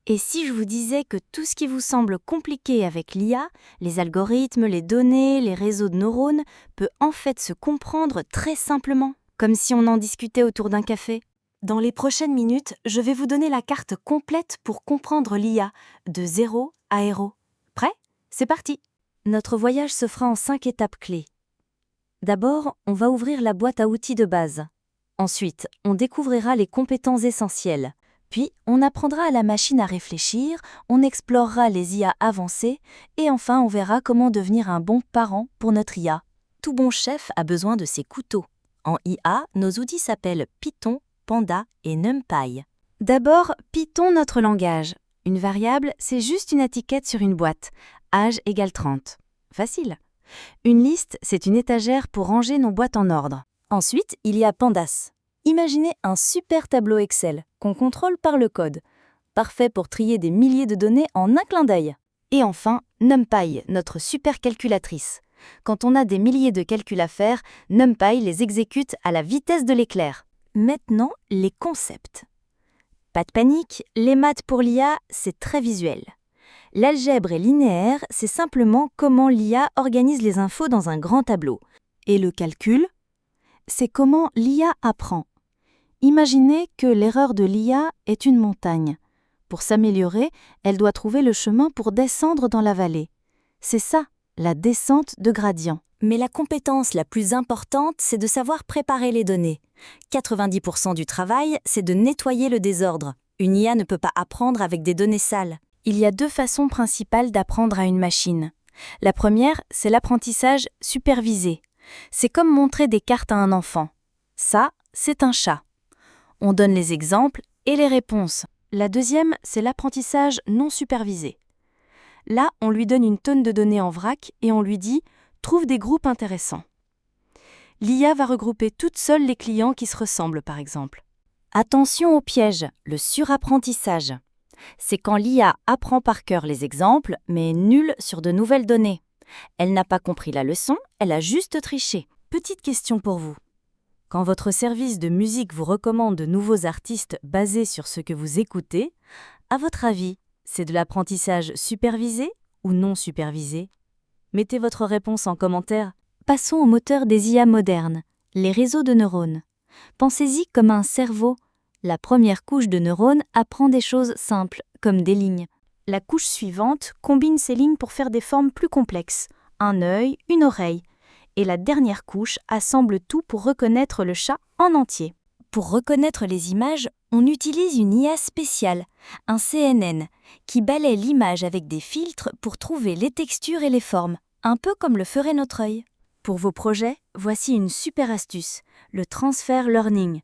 Et si je vous disais que tout ce qui vous semble compliqué avec l'IA, les algorithmes, les données, les réseaux de neurones, peut en fait se comprendre très simplement, comme si on en discutait autour d'un café? Dans les prochaines minutes, je vais vous donner la carte complète pour comprendre l'IA, de zéro à héros. Prêt? C'est parti! Notre voyage se fera en 5 étapes clés. D'abord, on va ouvrir la boîte à outils de base. Ensuite, on découvrira les compétences essentielles. Puis, on apprendra à la machine à réfléchir, on explorera les IA avancées, et enfin, on verra comment devenir un bon parent pour notre IA. Tout bon chef a besoin de ses couteaux. En IA, nos outils s'appellent Python, Panda et NumPy. D'abord, Python, notre langage. Une variable, c'est juste une étiquette sur une boîte. Âge égale 30. Facile. Une liste, c'est une étagère pour ranger nos boîtes en ordre. Ensuite, il y a Pandas. Imaginez un super tableau Excel qu'on contrôle par le code. Parfait pour trier des milliers de données en un clin d'œil. Et enfin, NumPy, notre super calculatrice. Quand on a des milliers de calculs à faire, NumPy les exécute à la vitesse de l'éclair. Maintenant, les concepts. Pas de panique, les maths pour l'IA, c'est très visuel. L'algèbre est linéaire, c'est simplement comment l'IA organise les infos dans un grand tableau. Et le calcul, c'est comment l'IA apprend. Imaginez que l'erreur de l'IA est une montagne. Pour s'améliorer, elle doit trouver le chemin pour descendre dans la vallée. C'est ça, la descente de gradient. Mais la compétence la plus importante, c'est de savoir préparer les données. 90% du travail, c'est de nettoyer le désordre. Une IA ne peut pas apprendre avec des données sales. Il y a 2 façons principales d'apprendre à une machine. La première, c'est l'apprentissage supervisé. C'est comme montrer des cartes à un enfant. Ça, c'est un chat. On donne les exemples et les réponses. La deuxième, c'est l'apprentissage non supervisé. Là, on lui donne une tonne de données en vrac et on lui dit « trouve des groupes intéressants ». L'IA va regrouper toute seule les clients qui se ressemblent, par exemple. Attention au piège, le surapprentissage. C'est quand l'IA apprend par cœur les exemples, mais nul sur de nouvelles données. Elle n'a pas compris la leçon, elle a juste triché. Petite question pour vous. Quand votre service de musique vous recommande de nouveaux artistes basés sur ce que vous écoutez, à votre avis, c'est de l'apprentissage supervisé ou non supervisé? Mettez votre réponse en commentaire. Passons au moteur des IA modernes, les réseaux de neurones. Pensez-y comme un cerveau. La première couche de neurones apprend des choses simples, comme des lignes. La couche suivante combine ces lignes pour faire des formes plus complexes, un œil, une oreille. Et la dernière couche assemble tout pour reconnaître le chat en entier. Pour reconnaître les images, on utilise une IA spéciale, un CNN, qui balaie l'image avec des filtres pour trouver les textures et les formes, un peu comme le ferait notre œil. Pour vos projets, voici une super astuce, le transfer learning.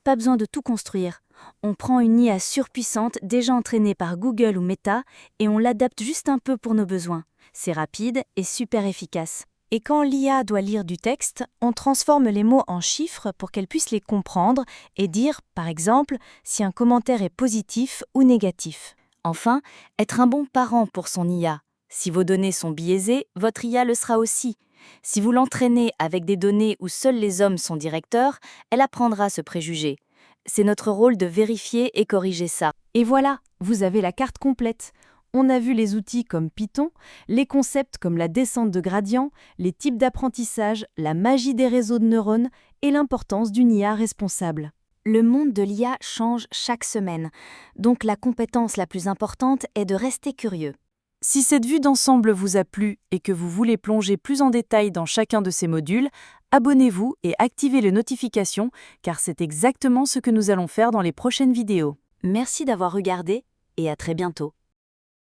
Pas besoin de tout construire. On prend une IA surpuissante déjà entraînée par Google ou Meta et on l'adapte juste un peu pour nos besoins. C'est rapide et super efficace. Et quand l'IA doit lire du texte, on transforme les mots en chiffres pour qu'elle puisse les comprendre et dire, par exemple, si un commentaire est positif ou négatif. Enfin, être un bon parent pour son IA. Si vos données sont biaisées, votre IA le sera aussi. Si vous l'entraînez avec des données où seuls les hommes sont directeurs, elle apprendra ce préjugé. C'est notre rôle de vérifier et corriger ça. Et voilà, vous avez la carte complète. On a vu les outils comme Python, les concepts comme la descente de gradient, les types d'apprentissage, la magie des réseaux de neurones et l'importance d'une IA responsable. Le monde de l'IA change chaque semaine, donc la compétence la plus importante est de rester curieux. Si cette vue d'ensemble vous a plu et que vous voulez plonger plus en détail dans chacun de ces modules, abonnez-vous et activez les notifications car c'est exactement ce que nous allons faire dans les prochaines vidéos. Merci d'avoir regardé et à très bientôt.